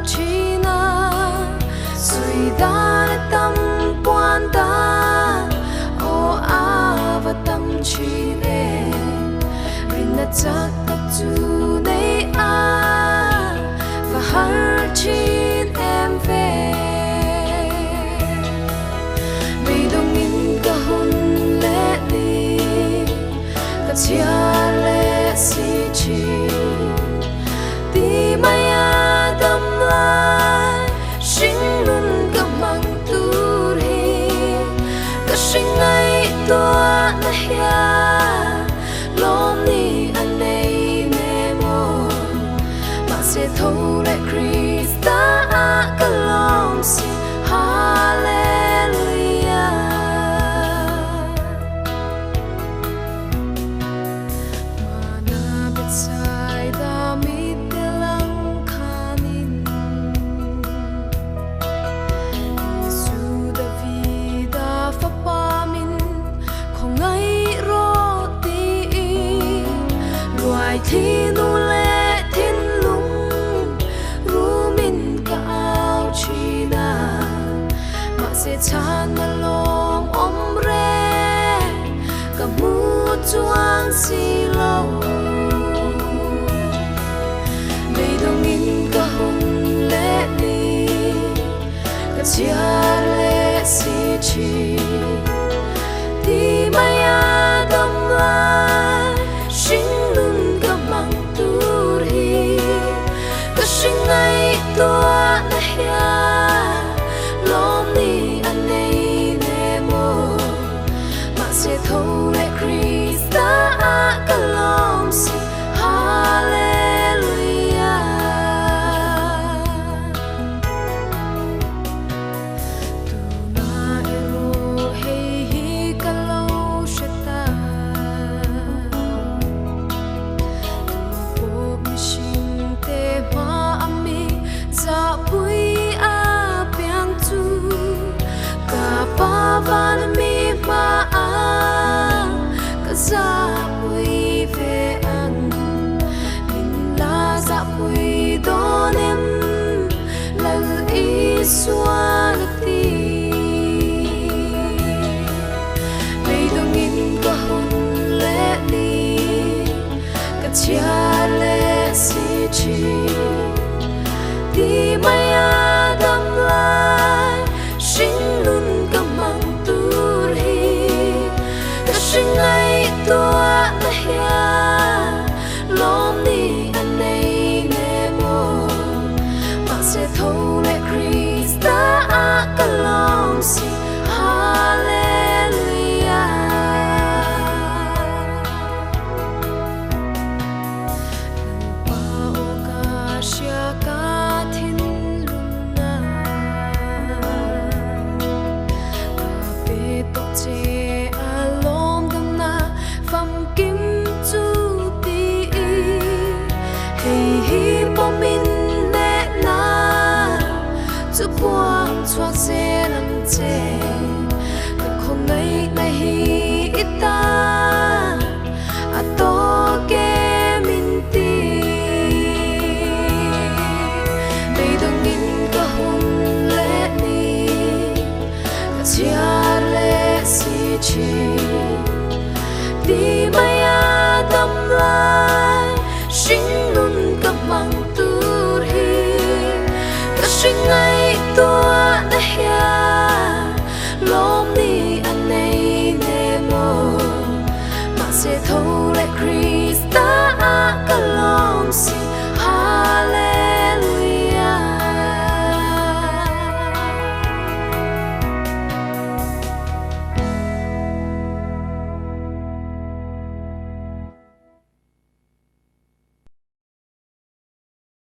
china suy đa tâm quan đa o ava tâm chi ne rin na chắc tập chu nei a và har chin em về vì đông in cả hôn lệ đi cả chia lệ si chi đi maya đâm lại sinh luôn cả mang tu đi cả sinh ngày tua na hia lom ni anh ấy mê mô mà sẽ thâu lại Krista cả lòng si Hallelujah mana bet sai da mi telang khanin Yesu da vida fa pa min khawngaihna loài thi nu lệ thiên lung ru min ka ao china mà sẽ chan mà lom om re cả mu chuang si lâu mây đông in cả hôn lệ đi cả chia lệ si chi đi maya đâm lại sinh luôn cả mang tu đi cả sinh ngày tua na hia lom ni anh ấy nề mô mà sẽ thâu lại Krista cả lòng si Hallelujah tu na ero hey hi cả lâu sẽ ta Shin te ma ami za pui a piang tu ka pa van mi ma a ka za pui ve an min la za pui don em la i suan ti mei dong in ka hun le ni ka chia le si chi đi maya đâm lại sinh luôn cả mang tu đi cả sinh ngày tua na hia lom ni anh ấy nề mô mà sẽ thâu lại Krista cả lòng si Hallelujah ka thin luna ka pe to che alom dam na pham kim chu ti hey hi po min ne na chu quang chua se lam che ka khawngaihna hi itan a to ke min ti chia lệ si chi đi maya đâm lại sinh luôn cả mang tu đi cả sinh ngày tua na hia